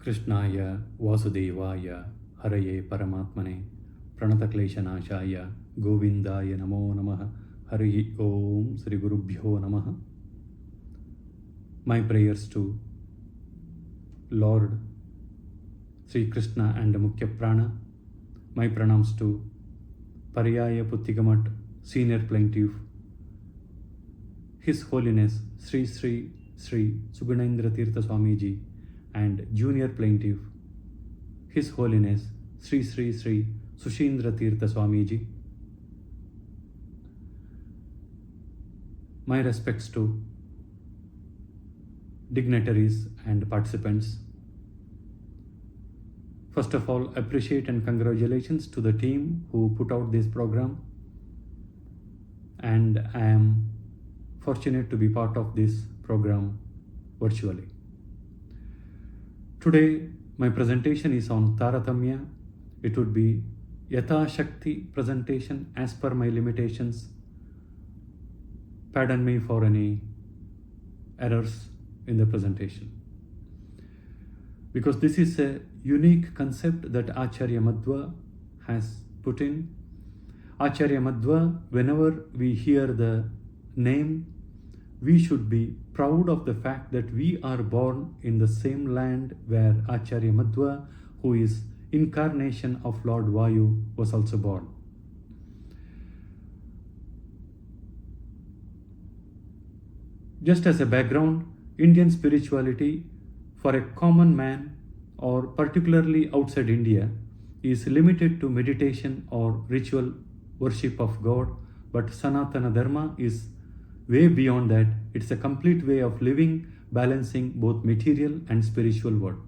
कृष्णाय वासुदेवाय हरये परमात्मने प्रणतक्लेशनाशाय गोविंदाय नमो नमः. हरि ओम श्री गुरुभ्यो नमः. My prayers to Lord Sri Krishna and Mukhya Prana. My pranams to Paryaya Puttigamat, Senior Plaintiff, His Holiness Sri Sri Sri Sugunendra Tirtha Swamiji, and Junior Plaintiff, His Holiness Sri Sri Sri Sushindra Tirtha Swamiji. My respects to dignitaries and participants. First of all, appreciate and congratulations to the team who put out this program, and I am fortunate to be part of this program virtually. Today my presentation is on Taratamya. It would be Yatha Shakti presentation as per my limitations. Pardon me for any errors in the presentation, because this is a unique concept that Acharya Madhva has put in. Acharya Madhva, whenever we hear the name, we should be proud of the fact that we are born in the same land where Acharya Madhva, who is incarnation of Lord Vayu, was also born. Just as a background, Indian spirituality for a common man, or particularly outside India, is limited to meditation or ritual worship of God, but Sanatana Dharma is way beyond that. It's a complete way of living, balancing both material and spiritual world.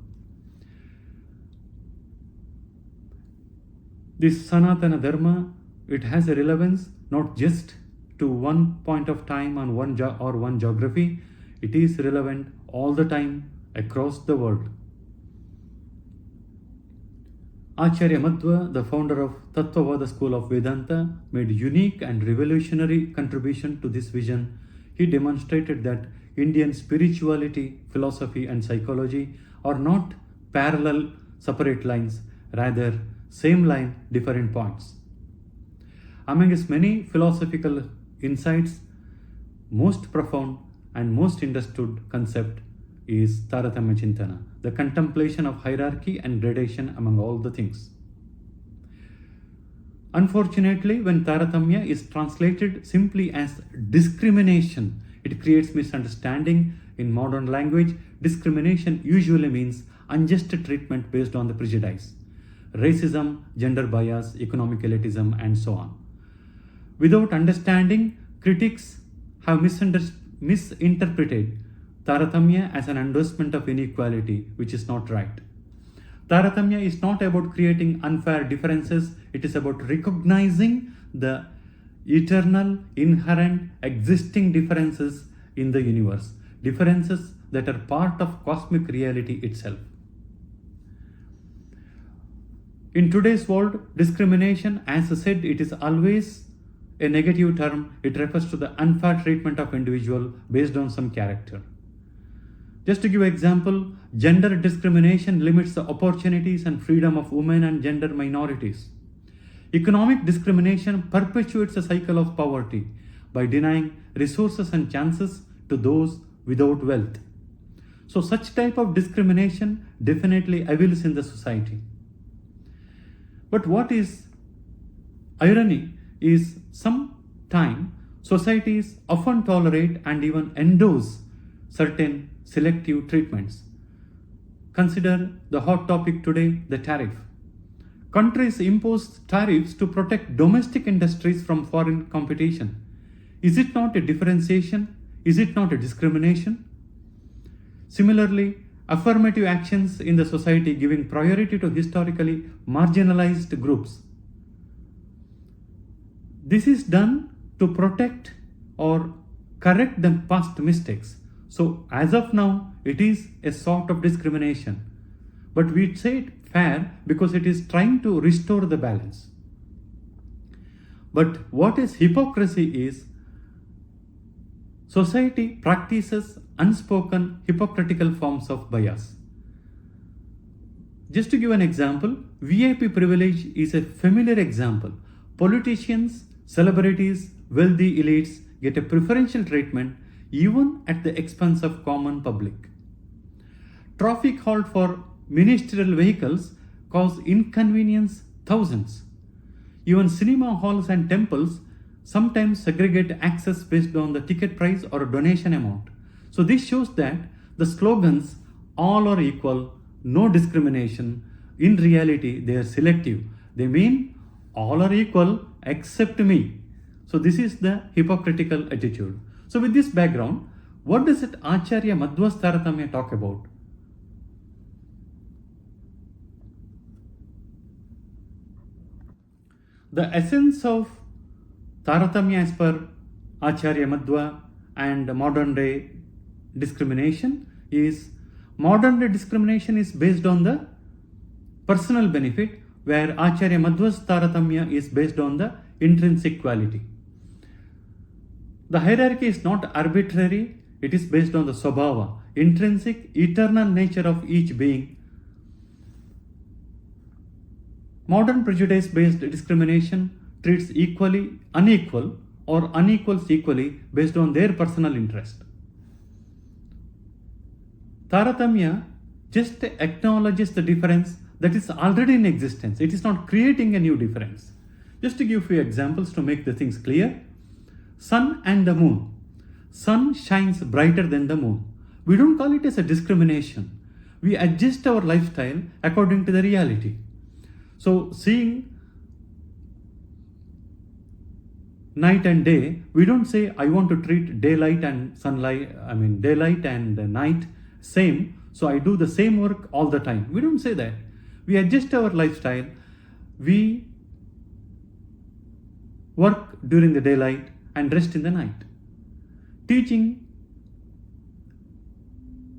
This Sanatana Dharma, it has a relevance not just to one point of time on one geography. It is relevant all the time across the world. Acharya Madhva, the founder of Tattvavada school of Vedanta, made unique and revolutionary contribution to this vision. He demonstrated that Indian spirituality, philosophy and psychology are not parallel separate lines, rather same line, different points. Among his many philosophical insights, most profound and most understood concept is Taratamya Chintana, the contemplation of hierarchy and gradation among all the things. Unfortunately, when Taratamya is translated simply as discrimination, it creates misunderstanding. In modern language, discrimination usually means unjust treatment based on the prejudice, racism, gender bias, economic elitism, and so on. Without understanding, critics have misinterpreted Taratamya as an endorsement of inequality, which is not right. Taratamya is not about creating unfair differences. It is about recognizing the eternal, inherent, existing differences in the universe, differences that are part of cosmic reality itself. In today's world, discrimination, as I said, it is always a negative term. It refers to the unfair treatment of individual based on some character. Just to give an example, gender discrimination limits the opportunities and freedom of women and gender minorities. Economic discrimination perpetuates a cycle of poverty by denying resources and chances to those without wealth. So such type of discrimination definitely avails in the society. But what is irony is sometimes societies often tolerate and even endorse certain selective treatments. Consider the hot topic today, the tariff. Countries impose tariffs to protect domestic industries from foreign competition. Is it not a differentiation? Is it not a discrimination? Similarly, affirmative actions in the society giving priority to historically marginalized groups. This is done to protect or correct the past mistakes. So as of now, it is a sort of discrimination. But we say it fair because it is trying to restore the balance. But what is hypocrisy is society practices unspoken hypocritical forms of bias. Just to give an example, VIP privilege is a familiar example. Politicians, celebrities, wealthy elites get a preferential treatment even at the expense of common public. Traffic halt for ministerial vehicles cause inconvenience thousands. Even cinema halls and temples sometimes segregate access based on the ticket price or donation amount. So this shows that the slogans all are equal, no discrimination, in reality they are selective. They mean all are equal except me. So this is the hypocritical attitude. So with this background, what does it Acharya Madhva's Taratamya talk about? The essence of Taratamya as per Acharya Madhva and modern day discrimination is, modern day discrimination is based on the personal benefit, where Acharya Madhva's Taratamya is based on the intrinsic quality. The hierarchy is not arbitrary, it is based on the Swabhava, intrinsic, eternal nature of each being. Modern prejudice based discrimination treats equally unequal or unequals equally based on their personal interest. Taratamya just acknowledges the difference that is already in existence. It is not creating a new difference. Just to give few examples to make the things clear. Sun and the moon. Sun shines brighter than the moon. We don't call it as a discrimination. We adjust our lifestyle according to the reality. So seeing night and day, we don't say I want to treat daylight and sunlight, daylight and night same, so I do the same work all the time. We don't say that. We adjust our lifestyle. We work during the daylight and rest in the night. Teaching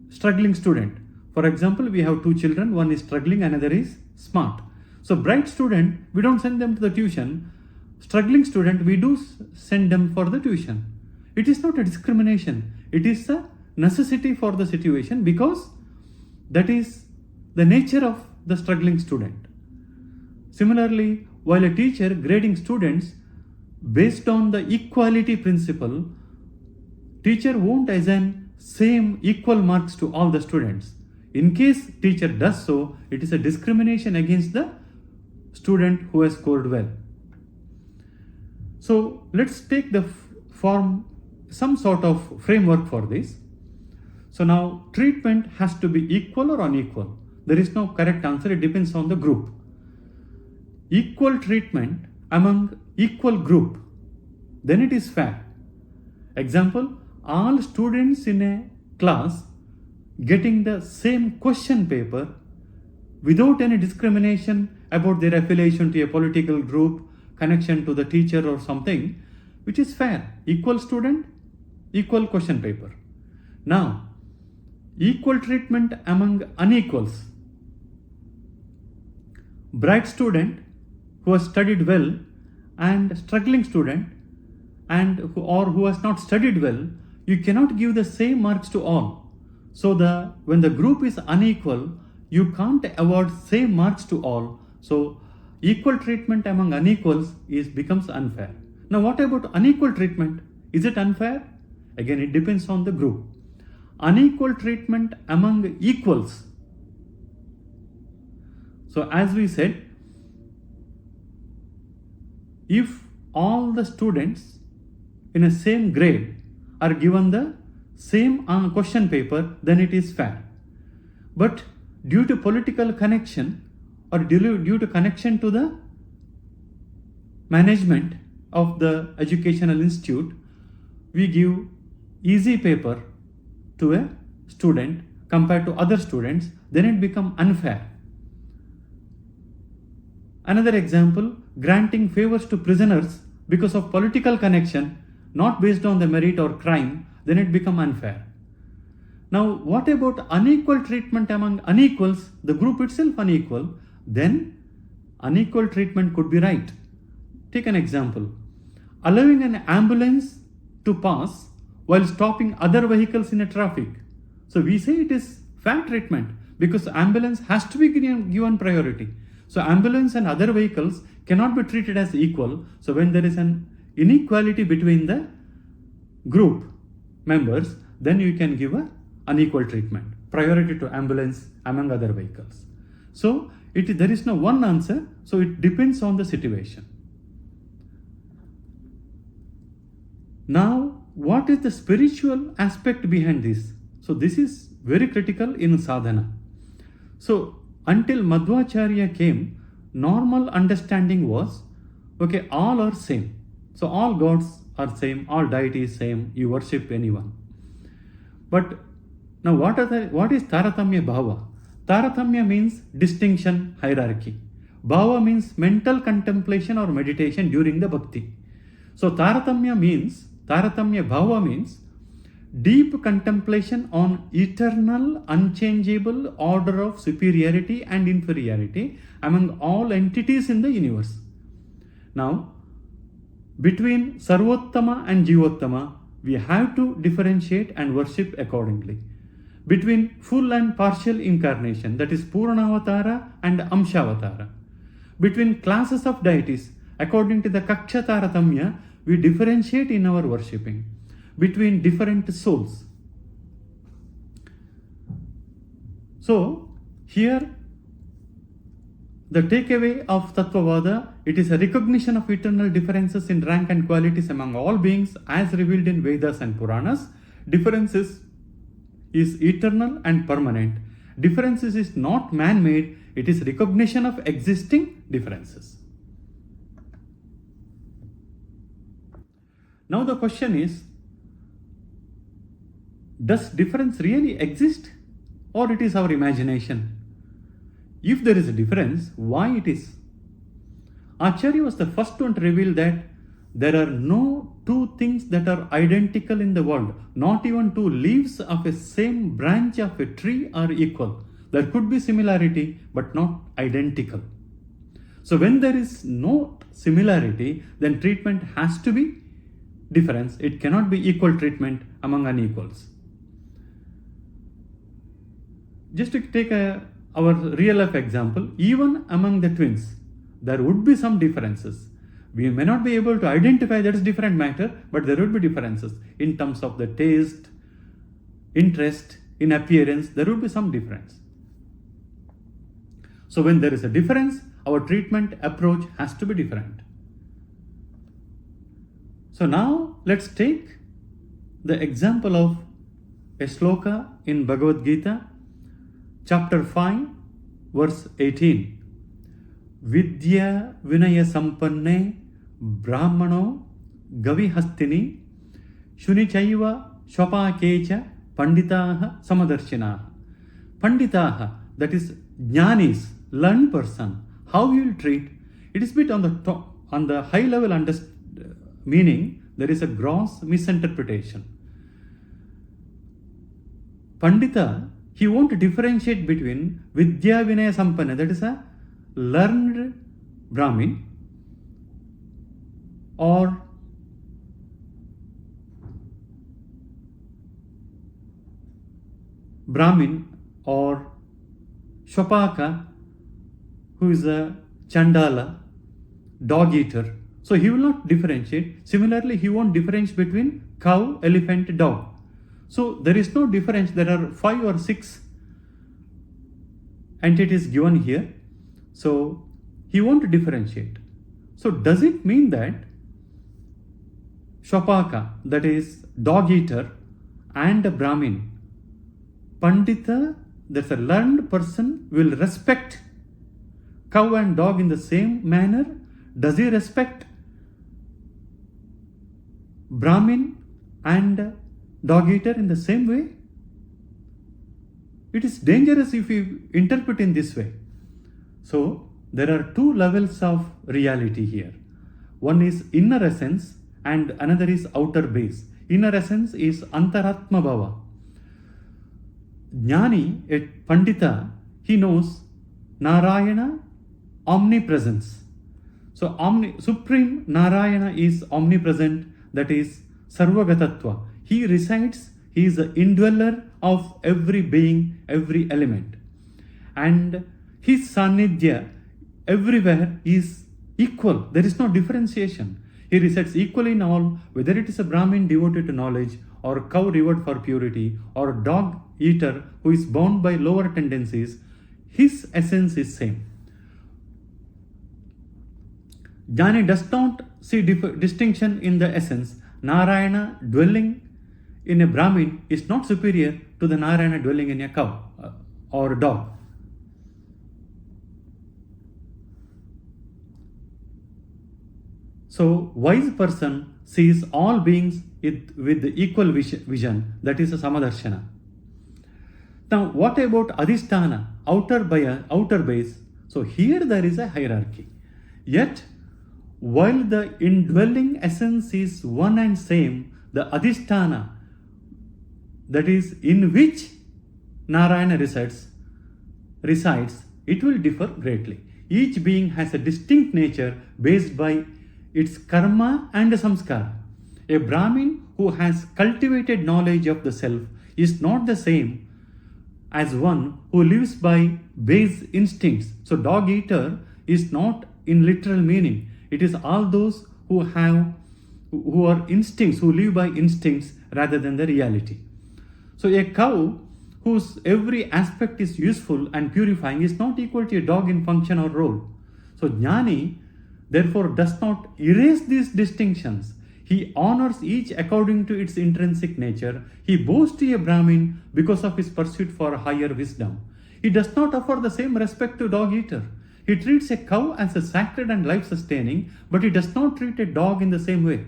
struggling student. For example, we have two children, one is struggling, another is smart. So bright student, we don't send them to the tuition. Struggling student, we do send them for the tuition. It is not a discrimination. It is a necessity for the situation, because that is the nature of the struggling student. Similarly, while a teacher grading students based on the equality principle, teacher won't assign same equal marks to all the students. In case teacher does so, it is a discrimination against the student who has scored well. So let's take the form some sort of framework for this. So now treatment has to be equal or unequal. There is no correct answer, it depends on the group. Equal treatment among equal group, then it is fair. Example, all students in a class getting the same question paper without any discrimination about their affiliation to a political group, connection to the teacher or something, which is fair. Equal student, equal question paper. Now, equal treatment among unequals. Bright student who has studied well and struggling student who has not studied well, you cannot give the same marks to all. So when the group is unequal, you can't award same marks to all. So equal treatment among unequals becomes unfair. Now what about unequal treatment? Is it unfair? Again, it depends on the group. Unequal treatment among equals. So as we said, if all the students in a same grade are given the same question paper, then it is fair. But due to political connection or due to connection to the management of the educational institute, we give easy paper to a student compared to other students, then it becomes unfair. Another example, granting favors to prisoners because of political connection, not based on the merit or crime, then it becomes unfair. Now, what about unequal treatment among unequals, the group itself unequal, then unequal treatment could be right. Take an example, allowing an ambulance to pass while stopping other vehicles in a traffic. So we say it is fair treatment because ambulance has to be given priority. So ambulance and other vehicles cannot be treated as equal. So when there is an inequality between the group members, then you can give a unequal treatment, priority to ambulance among other vehicles. So there is no one answer, so it depends on the situation. Now, what is the spiritual aspect behind this? So this is very critical in sadhana. So until Madhvacharya came, normal understanding was, okay, all are same. So all gods are same, all deities same, you worship anyone. But now what is Taratamya Bhava? Taratamya means distinction, hierarchy. Bhava means mental contemplation or meditation during the bhakti. So Taratamya Bhava means deep contemplation on eternal, unchangeable order of superiority and inferiority among all entities in the universe. Now, between Sarvottama and Jivottama, we have to differentiate and worship accordingly. Between full and partial incarnation, that is Puranavatara and Amshavatara. Between classes of deities, according to the Kaksha Taratamya, we differentiate in our worshipping. Between different souls. So, here the takeaway of Tattvavada, it is a recognition of eternal differences in rank and qualities among all beings as revealed in Vedas and Puranas. Differences is eternal and permanent. Differences is not man-made, it is recognition of existing differences. Now the question is, does difference really exist or it is our imagination? If there is a difference, why it is? Acharya was the first one to reveal that there are no two things that are identical in the world. Not even two leaves of a same branch of a tree are equal. There could be similarity but not identical. So when there is no similarity, then treatment has to be difference. It cannot be equal treatment among unequals. Just to take our real life example, even among the twins, there would be some differences. We may not be able to identify that is different matter, but there would be differences in terms of the taste, interest, in appearance, there would be some difference. So when there is a difference, our treatment approach has to be different. So now let's take the example of a sloka in Bhagavad Gita, chapter 5, verse 18. Vidya Vinaya Sampanne Brahmano Gavihastini Shunichaiva Shopakecha Panditaha Samadarshinaha. Panditaha, that is Jnanis, learned person. How you will treat, it is bit on the top, on the high level meaning, there is a gross misinterpretation. Pandita, he won't differentiate between Vidya Vinaya Sampanna, that is a learned Brahmin, or Brahmin, or Shopaka, who is a Chandala, dog eater. So he will not differentiate. Similarly, he won't differentiate between cow, elephant, dog. So there is no difference. There are 5 or 6 entities given here. So he won't differentiate. So does it mean that Shopaka, that is dog eater, and a Brahmin, Pandita, that's a learned person, will respect cow and dog in the same manner? Does he respect Brahmin and dog eater in the same way? It is dangerous if we interpret in this way. So there are 2 levels of reality here. One is inner essence and another is outer base. Inner essence is Antaratma Bhava. Jnani, a Pandita, he knows Narayana omnipresence. So Supreme Narayana is omnipresent, that is Sarvagatatva. He resides, he is the indweller of every being, every element. and his sanidhya everywhere is equal. There is no differentiation. He resides equally in all, whether it is a Brahmin devoted to knowledge, or cow revered for purity, or a dog eater who is bound by lower tendencies. His essence is same. Jnani does not see distinction in the essence. Narayana dwelling in a Brahmin is not superior to the Narayana dwelling in a cow or a dog. So, wise person sees all beings with the equal vision, that is a Samadarshana. Now, what about Adhisthana, outer base? So, here there is a hierarchy. Yet, while the indwelling essence is one and same, the Adhisthana, that is in which Narayana resides, it will differ greatly. Each being has a distinct nature based by its karma and samskara. A Brahmin who has cultivated knowledge of the self is not the same as one who lives by base instincts. So dog eater is not in literal meaning. It is all those who are instincts, who live by instincts rather than the reality. So a cow whose every aspect is useful and purifying is not equal to a dog in function or role. So Jnani therefore does not erase these distinctions. He honors each according to its intrinsic nature. He bows to a Brahmin because of his pursuit for higher wisdom. He does not offer the same respect to dog eater. He treats a cow as a sacred and life-sustaining, but he does not treat a dog in the same way.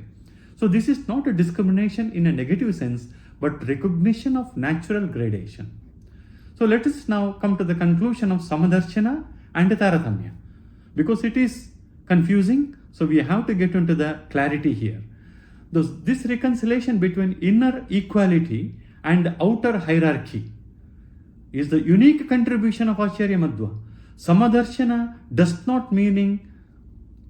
So this is not a discrimination in a negative sense, but recognition of natural gradation. So let us now come to the conclusion of Samadarshana and Taratamya. Because it is confusing, so we have to get into the clarity here. This reconciliation between inner equality and outer hierarchy is the unique contribution of Acharya Madhva. Samadarshana does not mean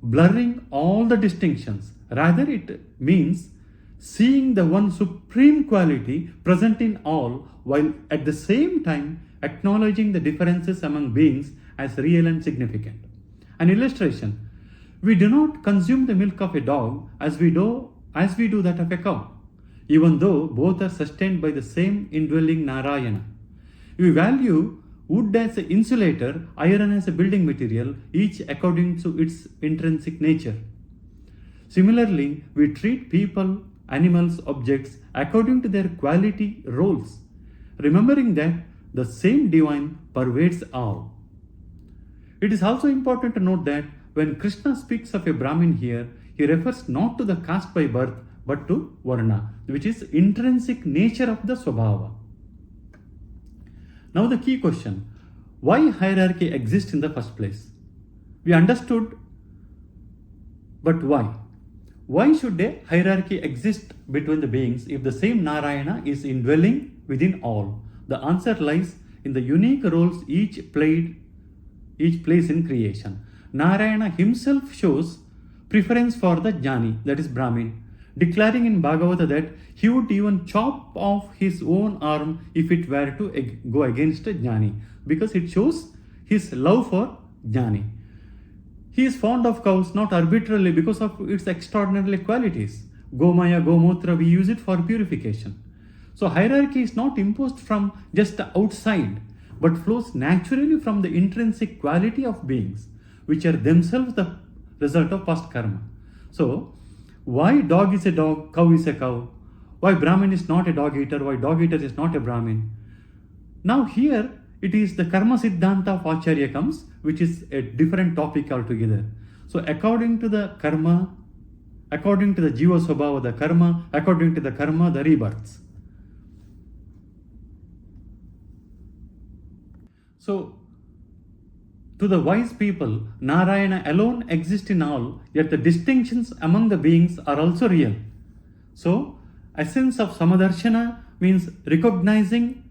blurring all the distinctions. Rather, it means seeing the one supreme quality present in all, while at the same time acknowledging the differences among beings as real and significant. An illustration: we do not consume the milk of a dog as we do that of a cow, even though both are sustained by the same indwelling Narayana. We value wood as an insulator, iron as a building material, each according to its intrinsic nature. Similarly, we treat people, animals, objects according to their quality roles, remembering that the same divine pervades all. It is also important to note that when Krishna speaks of a Brahmin here, he refers not to the caste by birth, but to Varna, which is intrinsic nature of the Swabhava. Now the key question: why hierarchy exists in the first place? We understood, but why? Why should a hierarchy exist between the beings if the same Narayana is indwelling within all? The answer lies in the unique roles each plays in creation. Narayana himself shows preference for the Jnani, that is Brahmin, declaring in Bhagavata that he would even chop off his own arm if it were to go against a Jnani, because it shows his love for Jnani. He is fond of cows not arbitrarily because of its extraordinary qualities. Gomaya, Gomutra, we use it for purification. So hierarchy is not imposed from just the outside, but flows naturally from the intrinsic quality of beings, which are themselves the result of past karma. So, why dog is a dog, cow is a cow? Why Brahmin is not a dog eater? Why dog eater is not a Brahmin? Now here, it is the karma siddhanta of Acharya comes, which is a different topic altogether. So according to the karma, according to the jiva swabhava, the karma, according to the karma, the rebirths. So to the wise people, Narayana alone exists in all, yet the distinctions among the beings are also real. So essence of Samadarshana means recognizing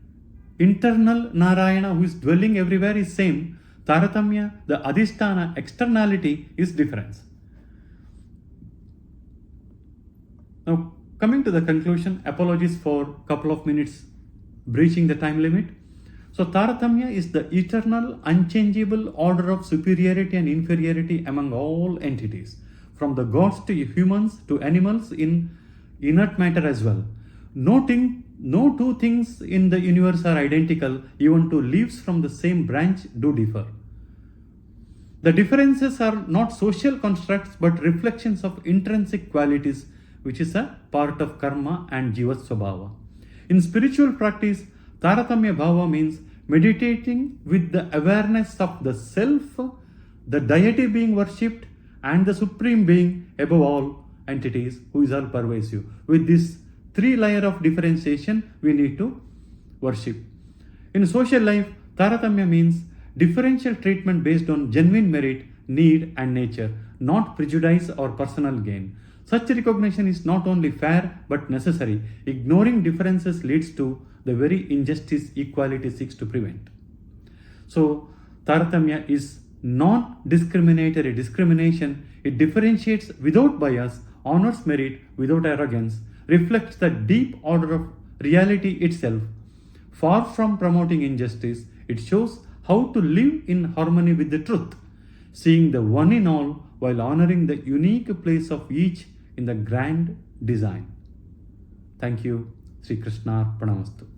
internal Narayana who is dwelling everywhere is same. Taratamya, the Adhisthana, externality is difference. Now coming to the conclusion, apologies for couple of minutes breaching the time limit. So Taratamya is the eternal, unchangeable order of superiority and inferiority among all entities, from the gods to humans to animals in inert matter as well. No two things in the universe are identical, even two leaves from the same branch do differ. The differences are not social constructs but reflections of intrinsic qualities, which is a part of karma and jiva swabhava. In spiritual practice, Taratamya bhava means meditating with the awareness of the self, the deity being worshipped, and the supreme being above all entities who is all pervasive. With this three layer of differentiation, we need to worship. In social life, Taratamya means differential treatment based on genuine merit, need, and nature, not prejudice or personal gain. Such recognition is not only fair but necessary. Ignoring differences leads to the very injustice equality seeks to prevent. So, Taratamya is non-discriminatory discrimination. It differentiates without bias, honors merit without arrogance, reflects the deep order of reality itself. Far from promoting injustice, it shows how to live in harmony with the truth, seeing the one in all while honoring the unique place of each in the grand design. Thank you. Sri Krishna Pranamastu.